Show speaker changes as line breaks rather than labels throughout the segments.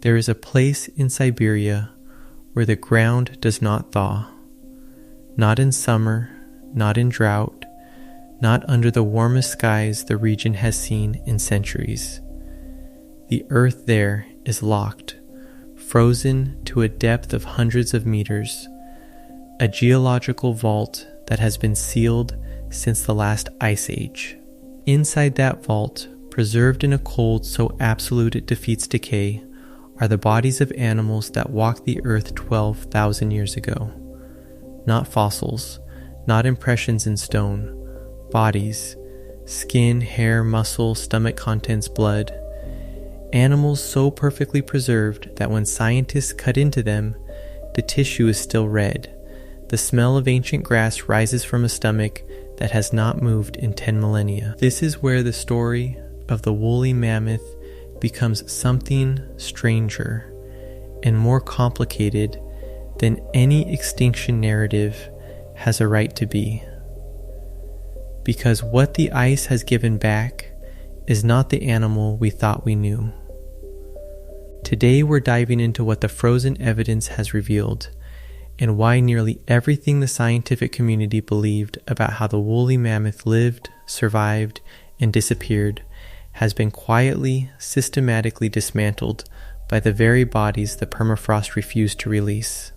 There is a place in Siberia where the ground does not thaw. Not in summer, not in drought, not under the warmest skies the region has seen in centuries. The earth there is locked, frozen to a depth of hundreds of meters, a geological vault that has been sealed since the last ice age. Inside that vault, preserved in a cold so absolute it defeats decay, are the bodies of animals that walked the earth 12,000 years ago. Not fossils, not impressions in stone, bodies, skin, hair, muscle, stomach contents, blood. Animals so perfectly preserved that when scientists cut into them, the tissue is still red. The smell of ancient grass rises from a stomach that has not moved in 10 millennia. This is where the story of the woolly mammoth becomes something stranger and more complicated than any extinction narrative has a right to be. Because what the ice has given back is not the animal we thought we knew. Today we're diving into what the frozen evidence has revealed, and why nearly everything the scientific community believed about how the woolly mammoth lived, survived, and disappeared has been quietly, systematically dismantled by the very bodies the permafrost refused to release.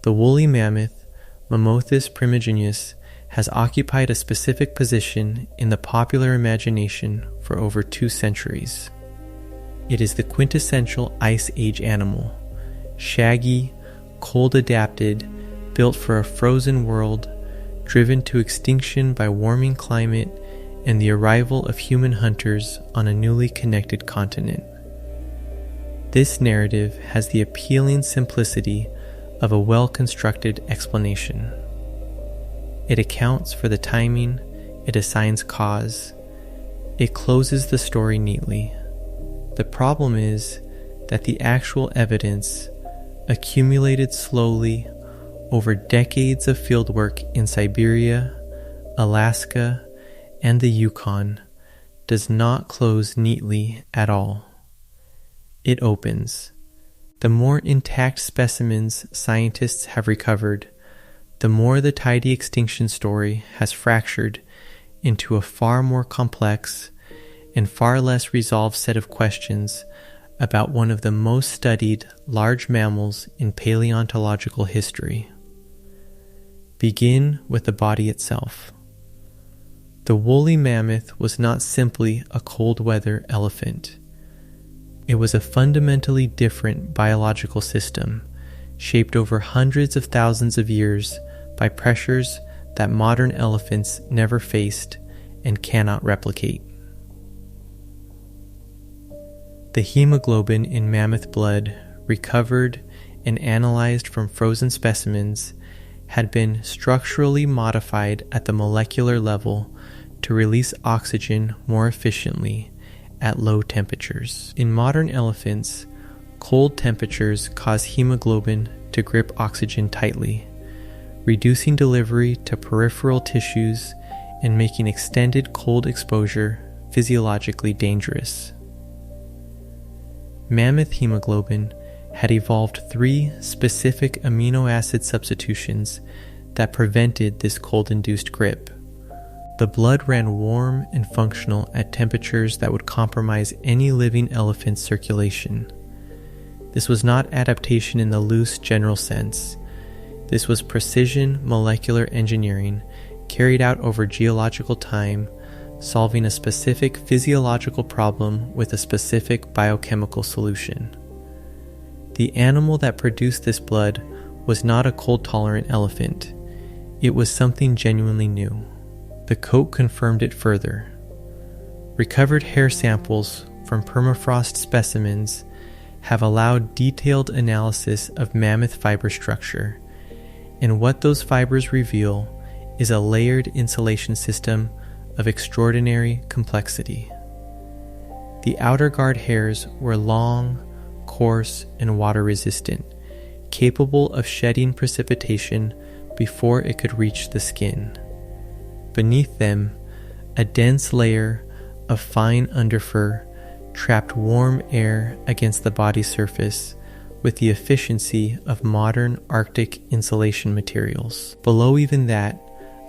The woolly mammoth, Mammoths primigenius, has occupied a specific position in the popular imagination for over 2 centuries. It is the quintessential Ice Age animal, shaggy, cold-adapted, built for a frozen world, driven to extinction by warming climate and the arrival of human hunters on a newly connected continent. This narrative has the appealing simplicity of a well-constructed explanation. It accounts for the timing, it assigns cause, it closes the story neatly. The problem is that the actual evidence, accumulated slowly over decades of fieldwork in Siberia, Alaska, and the Yukon, does not close neatly at all. It opens. The more intact specimens scientists have recovered, the more the tidy extinction story has fractured into a far more complex and far less resolved set of questions about one of the most studied large mammals in paleontological history. Begin with the body itself. The woolly mammoth was not simply a cold-weather elephant. It was a fundamentally different biological system, shaped over hundreds of thousands of years by pressures that modern elephants never faced and cannot replicate. The hemoglobin in mammoth blood, recovered and analyzed from frozen specimens, had been structurally modified at the molecular level to release oxygen more efficiently at low temperatures. In modern elephants, cold temperatures cause hemoglobin to grip oxygen tightly, reducing delivery to peripheral tissues and making extended cold exposure physiologically dangerous. Mammoth hemoglobin had evolved 3 specific amino acid substitutions that prevented this cold-induced grip. The blood ran warm and functional at temperatures that would compromise any living elephant's circulation. This was not adaptation in the loose general sense. This was precision molecular engineering carried out over geological time, solving a specific physiological problem with a specific biochemical solution. The animal that produced this blood was not a cold-tolerant elephant. It was something genuinely new. The coat confirmed it further. Recovered hair samples from permafrost specimens have allowed detailed analysis of mammoth fiber structure, and what those fibers reveal is a layered insulation system of extraordinary complexity. The outer guard hairs were long, coarse, and water-resistant, capable of shedding precipitation before it could reach the skin. Beneath them, a dense layer of fine underfur trapped warm air against the body surface with the efficiency of modern Arctic insulation materials. Below even that,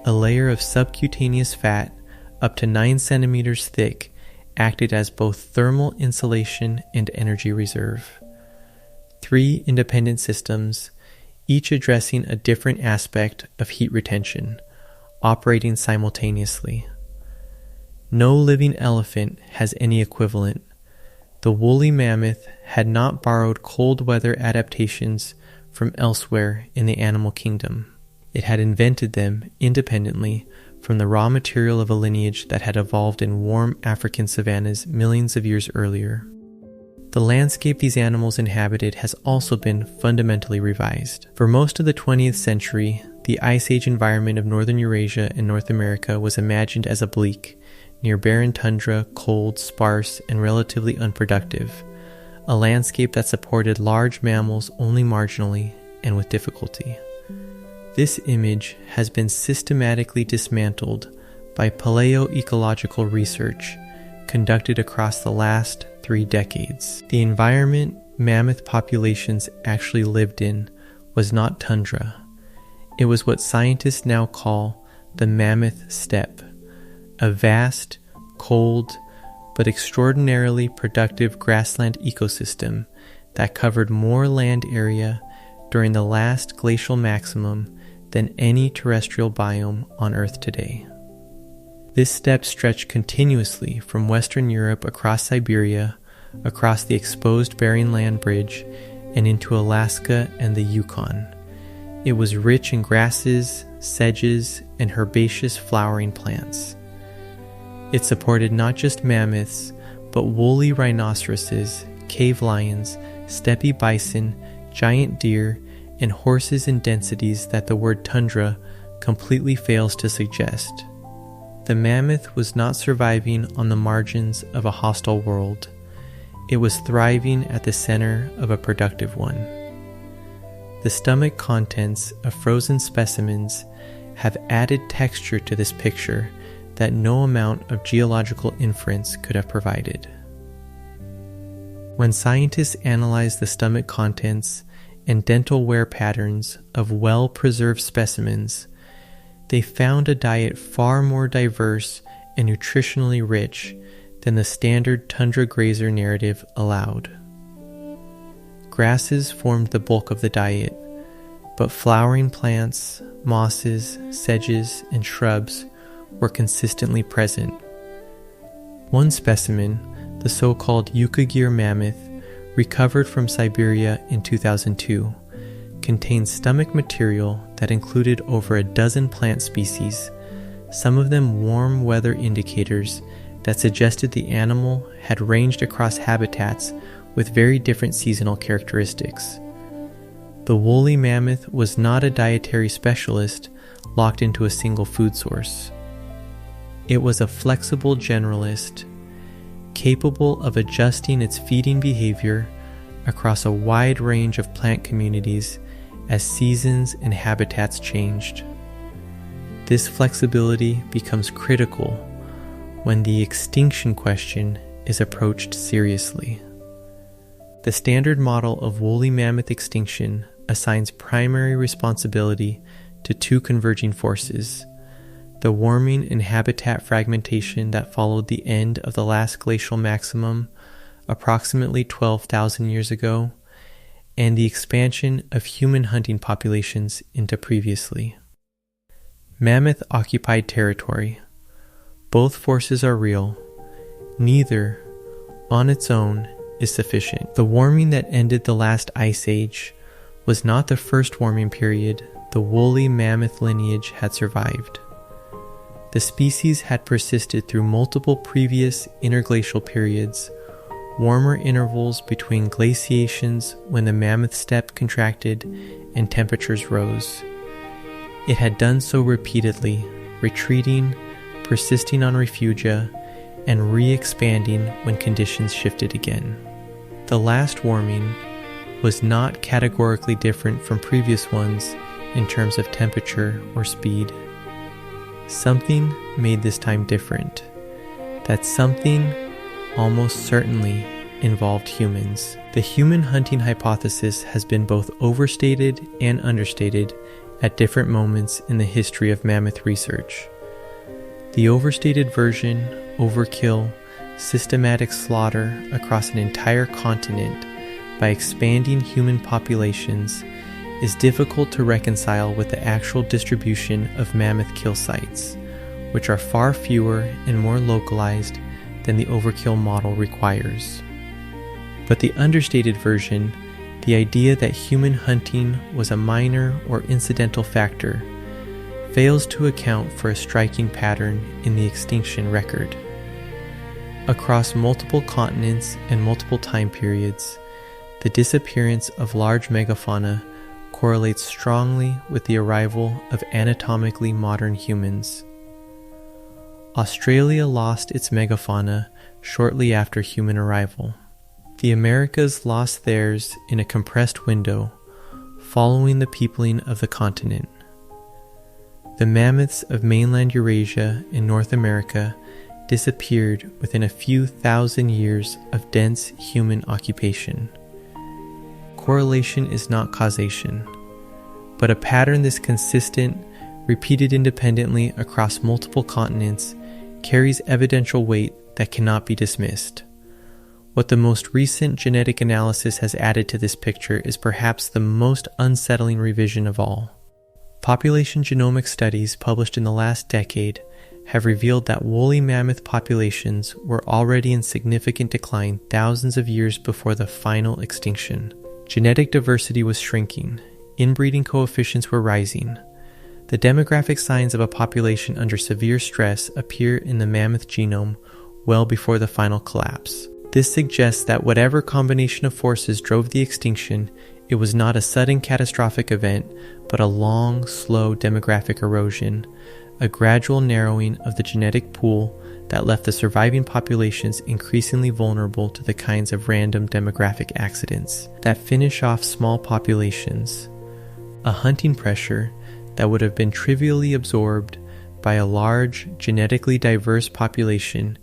a layer of subcutaneous fat up to 9 centimeters thick acted as both thermal insulation and energy reserve. 3 independent systems, each addressing a different aspect of heat retention, operating simultaneously. No living elephant has any equivalent. The woolly mammoth had not borrowed cold weather adaptations from elsewhere in the animal kingdom. It had invented them independently from the raw material of a lineage that had evolved in warm African savannas millions of years earlier. The landscape these animals inhabited has also been fundamentally revised. For most of the 20th century, the Ice Age environment of northern Eurasia and North America was imagined as oblique, near barren tundra, cold, sparse, and relatively unproductive, a landscape that supported large mammals only marginally and with difficulty. This image has been systematically dismantled by paleoecological research conducted across the last 3 decades. The environment mammoth populations actually lived in was not tundra. It was what scientists now call the mammoth steppe, a vast, cold, but extraordinarily productive grassland ecosystem that covered more land area during the last glacial maximum than any terrestrial biome on Earth today. This steppe stretched continuously from Western Europe across Siberia, across the exposed Bering Land Bridge, and into Alaska and the Yukon. It was rich in grasses, sedges, and herbaceous flowering plants. It supported not just mammoths, but woolly rhinoceroses, cave lions, steppe bison, giant deer, and horses in densities that the word tundra completely fails to suggest. The mammoth was not surviving on the margins of a hostile world. It was thriving at the center of a productive one. The stomach contents of frozen specimens have added texture to this picture that no amount of geological inference could have provided. When scientists analyzed the stomach contents and dental wear patterns of well-preserved specimens, they found a diet far more diverse and nutritionally rich than the standard tundra grazer narrative allowed. Grasses formed the bulk of the diet, but flowering plants, mosses, sedges, and shrubs were consistently present. One specimen, the so-called Yukagir mammoth, recovered from Siberia in 2002, contained stomach material that included over a dozen plant species, some of them warm weather indicators that suggested the animal had ranged across habitats with very different seasonal characteristics. The woolly mammoth was not a dietary specialist locked into a single food source. It was a flexible generalist, capable of adjusting its feeding behavior across a wide range of plant communities as seasons and habitats changed. This flexibility becomes critical when the extinction question is approached seriously. The standard model of woolly mammoth extinction assigns primary responsibility to 2 converging forces: the warming and habitat fragmentation that followed the end of the last glacial maximum approximately 12,000 years ago, and the expansion of human hunting populations into previously. Mammoth occupied territory. Both forces are real. Neither, on its own, is sufficient. The warming that ended the last ice age was not the first warming period the woolly mammoth lineage had survived. The species had persisted through multiple previous interglacial periods, warmer intervals between glaciations when the mammoth steppe contracted and temperatures rose. It had done so repeatedly, retreating, persisting on refugia, and re-expanding when conditions shifted again. The last warming was not categorically different from previous ones in terms of temperature or speed. Something made this time different. That something almost certainly involved humans. The human hunting hypothesis has been both overstated and understated at different moments in the history of mammoth research. The overstated version, overkill, systematic slaughter across an entire continent by expanding human populations, is difficult to reconcile with the actual distribution of mammoth kill sites, which are far fewer and more localized than the overkill model requires. But the understated version, the idea that human hunting was a minor or incidental factor, fails to account for a striking pattern in the extinction record. Across multiple continents and multiple time periods, the disappearance of large megafauna correlates strongly with the arrival of anatomically modern humans. Australia lost its megafauna shortly after human arrival. The Americas lost theirs in a compressed window following the peopling of the continent. The mammoths of mainland Eurasia and North America disappeared within a few thousand years of dense human occupation. Correlation is not causation, but a pattern this consistent, repeated independently across multiple continents, carries evidential weight that cannot be dismissed. What the most recent genetic analysis has added to this picture is perhaps the most unsettling revision of all. Population genomic studies published in the last decade have revealed that woolly mammoth populations were already in significant decline thousands of years before the final extinction. Genetic diversity was shrinking, inbreeding coefficients were rising. The demographic signs of a population under severe stress appear in the mammoth genome well before the final collapse. This suggests that whatever combination of forces drove the extinction, it was not a sudden catastrophic event, but a long, slow demographic erosion, a gradual narrowing of the genetic pool that left the surviving populations increasingly vulnerable to the kinds of random demographic accidents that finish off small populations. A hunting pressure that would have been trivially absorbed by a large, genetically diverse population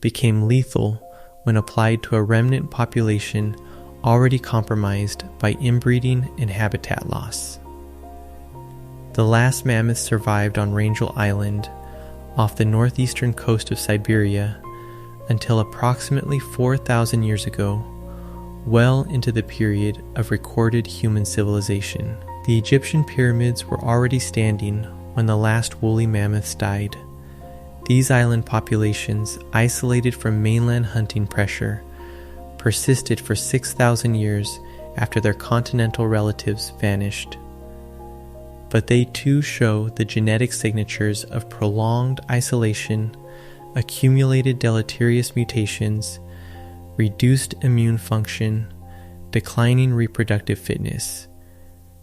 became lethal when applied to a remnant population already compromised by inbreeding and habitat loss. The last mammoths survived on Wrangel Island, off the northeastern coast of Siberia, until approximately 4,000 years ago, well into the period of recorded human civilization. The Egyptian pyramids were already standing when the last woolly mammoths died. These island populations, isolated from mainland hunting pressure, persisted for 6,000 years after their continental relatives vanished. But they too show the genetic signatures of prolonged isolation, accumulated deleterious mutations, reduced immune function, declining reproductive fitness.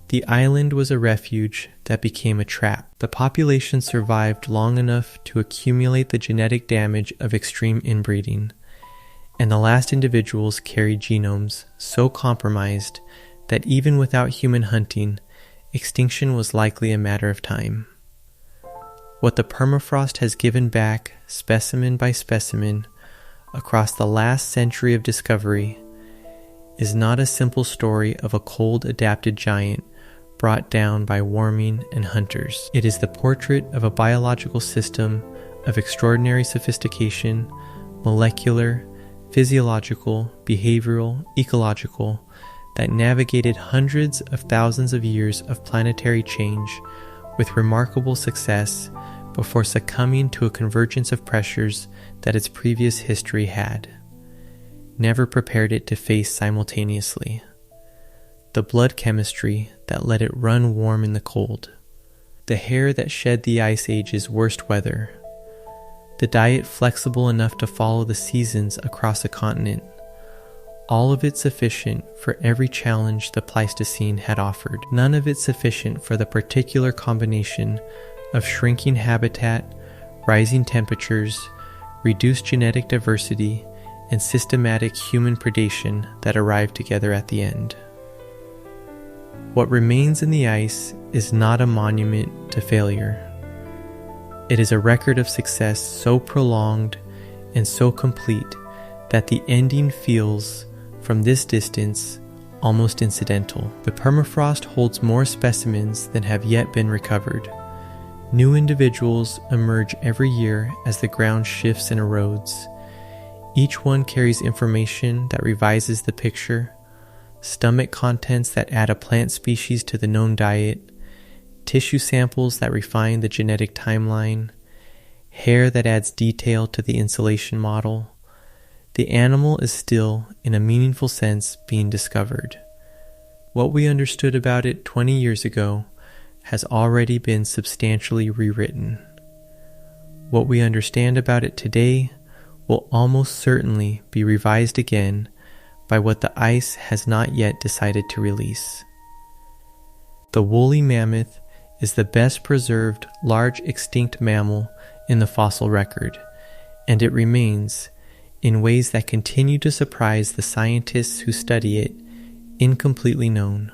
The island was a refuge that became a trap. The population survived long enough to accumulate the genetic damage of extreme inbreeding, and the last individuals carried genomes so compromised that even without human hunting, extinction was likely a matter of time. What the permafrost has given back, specimen by specimen, across the last century of discovery, is not a simple story of a cold adapted giant brought down by warming and hunters. It is the portrait of a biological system of extraordinary sophistication, molecular, physiological, behavioral, ecological, that navigated hundreds of thousands of years of planetary change with remarkable success before succumbing to a convergence of pressures that its previous history had never prepared it to face simultaneously. The blood chemistry that let it run warm in the cold, the hair that shed the ice age's worst weather, the diet flexible enough to follow the seasons across a continent, all of it sufficient for every challenge the Pleistocene had offered, none of it sufficient for the particular combination of shrinking habitat, rising temperatures, reduced genetic diversity, and systematic human predation that arrived together at the end. What remains in the ice is not a monument to failure. It is a record of success so prolonged and so complete that the ending feels, from this distance, almost incidental. The permafrost holds more specimens than have yet been recovered. New individuals emerge every year as the ground shifts and erodes. Each one carries information that revises the picture, stomach contents that add a plant species to the known diet, tissue samples that refine the genetic timeline, hair that adds detail to the insulation model. The animal is still, in a meaningful sense, being discovered. What we understood about it 20 years ago has already been substantially rewritten. What we understand about it today will almost certainly be revised again by what the ice has not yet decided to release. The woolly mammoth is the best preserved large extinct mammal in the fossil record, and it remains, in ways that continue to surprise the scientists who study it, incompletely known.